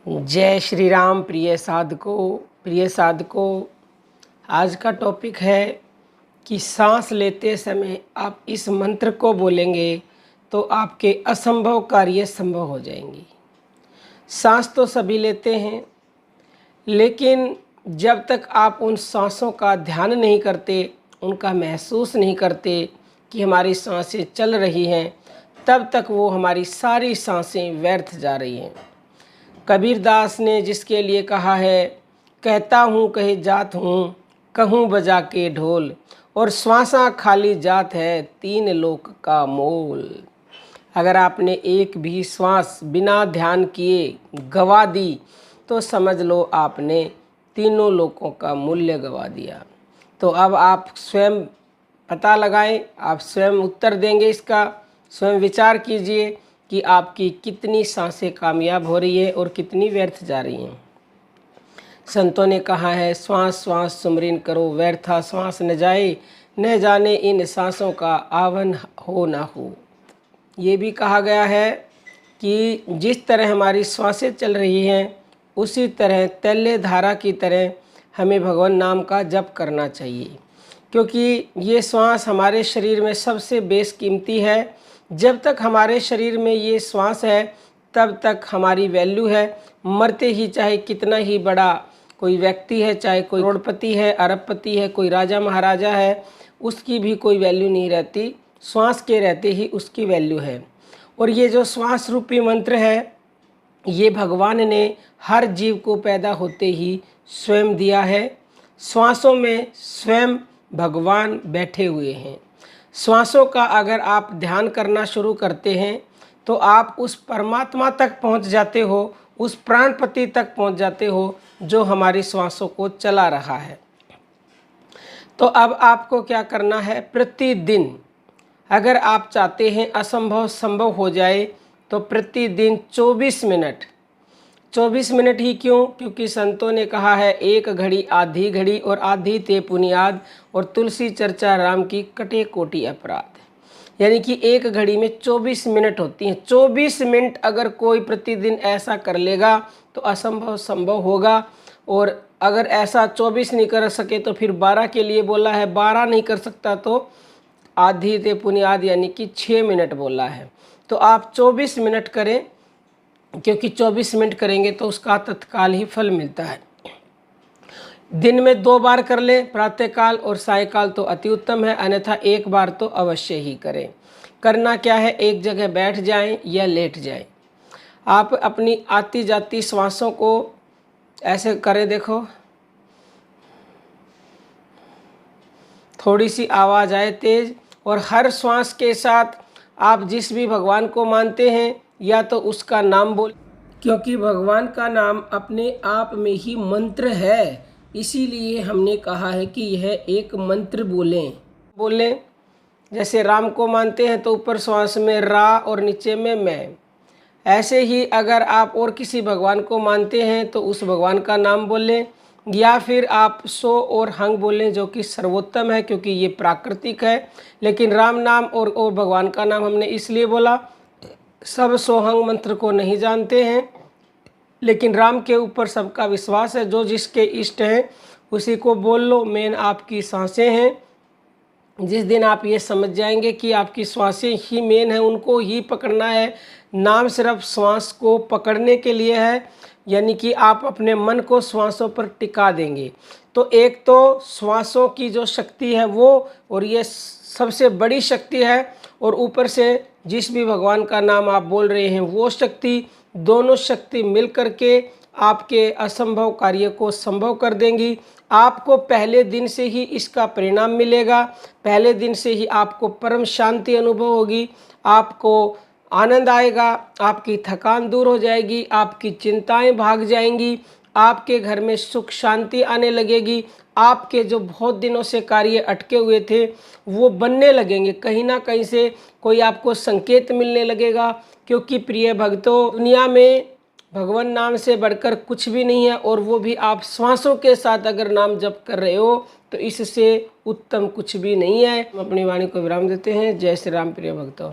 जय श्री राम। प्रिय साधकों, आज का टॉपिक है कि सांस लेते समय आप इस मंत्र को बोलेंगे तो आपके असंभव कार्य संभव हो जाएंगे। सांस तो सभी लेते हैं, लेकिन जब तक आप उन सांसों का ध्यान नहीं करते, उनका महसूस नहीं करते कि हमारी सांसें चल रही हैं, तब तक वो हमारी सारी सांसें व्यर्थ जा रही हैं। कबीरदास ने जिसके लिए कहा है, कहता हूँ कहे जात हूँ, कहूँ बजा के ढोल, और श्वासा खाली जात है, तीन लोक का मोल। अगर आपने एक भी श्वास बिना ध्यान किए गवा दी तो समझ लो आपने तीनों लोकों का मूल्य गवा दिया। तो अब आप स्वयं पता लगाएं, आप स्वयं उत्तर देंगे इसका। स्वयं विचार कीजिए कि आपकी कितनी सांसें कामयाब हो रही है और कितनी व्यर्थ जा रही हैं। संतों ने कहा है, श्वास श्वास सुमरिन करो, व्यर्था श्वास न जाए, न जाने इन सांसों का आवन हो ना हो। ये भी कहा गया है कि जिस तरह हमारी श्वासें चल रही हैं, उसी तरह तैल्य धारा की तरह हमें भगवान नाम का जप करना चाहिए, क्योंकि ये श्वास हमारे शरीर में सबसे बेशकीमती है। जब तक हमारे शरीर में ये श्वास है, तब तक हमारी वैल्यू है। मरते ही चाहे कितना ही बड़ा कोई व्यक्ति है, चाहे कोई करोड़पति है, अरबपति है, कोई राजा महाराजा है, उसकी भी कोई वैल्यू नहीं रहती। श्वास के रहते ही उसकी वैल्यू है। और ये जो श्वास रूपी मंत्र है, ये भगवान ने हर जीव को पैदा होते ही स्वयं दिया है। श्वासों में स्वयं भगवान बैठे हुए हैं। श्वासों का अगर आप ध्यान करना शुरू करते हैं तो आप उस परमात्मा तक पहुंच जाते हो, उस प्राणपति तक पहुंच जाते हो जो हमारी श्वासों को चला रहा है। तो अब आपको क्या करना है, प्रतिदिन अगर आप चाहते हैं असंभव संभव हो जाए तो प्रतिदिन 24 मिनट ही क्यों, क्योंकि संतों ने कहा है, एक घड़ी आधी घड़ी और आधी ते पुनियाद, और तुलसी चर्चा राम की कटे कोटि अपराध। यानी कि एक घड़ी में 24 मिनट होती हैं। 24 मिनट अगर कोई प्रतिदिन ऐसा कर लेगा तो असंभव संभव होगा। और अगर ऐसा 24 नहीं कर सके तो फिर 12 के लिए बोला है, 12 नहीं कर सकता तो आधी ते पुनियाद यानी कि 6 मिनट बोला है। तो आप 24 मिनट करें, क्योंकि 24 मिनट करेंगे तो उसका तत्काल ही फल मिलता है। दिन में 2 बार कर लें, प्रातःकाल और सायकाल तो अति उत्तम है, अन्यथा एक बार तो अवश्य ही करें। करना क्या है, एक जगह बैठ जाएं या लेट जाएं। आप अपनी आती जाती श्वासों को ऐसे करें, देखो थोड़ी सी आवाज़ आए तेज, और हर श्वास के साथ आप जिस भी भगवान को मानते हैं या तो उसका नाम बोल, क्योंकि भगवान का नाम अपने आप में ही मंत्र है। इसीलिए हमने कहा है कि यह एक मंत्र बोलें। जैसे राम को मानते हैं तो ऊपर श्वास में रा और नीचे में मैं। ऐसे ही अगर आप और किसी भगवान को मानते हैं तो उस भगवान का नाम बोलें, या फिर आप सो और हंग बोलें, जो कि सर्वोत्तम है क्योंकि ये प्राकृतिक है। लेकिन राम नाम और भगवान का नाम हमने इसलिए बोला, सब सोहंग मंत्र को नहीं जानते हैं, लेकिन राम के ऊपर सबका विश्वास है। जो जिसके इष्ट हैं उसी को बोल लो। मेन आपकी सांसें हैं। जिस दिन आप ये समझ जाएंगे कि आपकी श्वासें ही मेन है, उनको ही पकड़ना है। नाम सिर्फ श्वास को पकड़ने के लिए है, यानी कि आप अपने मन को श्वासों पर टिका देंगे। तो एक तो श्वासों की जो शक्ति है वो, और ये सबसे बड़ी शक्ति है, और ऊपर से जिस भी भगवान का नाम आप बोल रहे हैं वो शक्ति, दोनों शक्ति मिल करके आपके असंभव कार्य को संभव कर देंगी। आपको पहले दिन से ही इसका परिणाम मिलेगा। पहले दिन से ही आपको परम शांति अनुभव होगी, आपको आनंद आएगा, आपकी थकान दूर हो जाएगी, आपकी चिंताएं भाग जाएंगी, आपके घर में सुख शांति आने लगेगी। आपके जो बहुत दिनों से कार्य अटके हुए थे वो बनने लगेंगे। कहीं ना कहीं से कोई आपको संकेत मिलने लगेगा, क्योंकि प्रिय भक्तों, दुनिया में भगवान नाम से बढ़कर कुछ भी नहीं है, और वो भी आप श्वासों के साथ अगर नाम जप कर रहे हो तो इससे उत्तम कुछ भी नहीं है। हम अपनी वाणी को विराम देते हैं। जय श्री राम प्रिय भक्तों।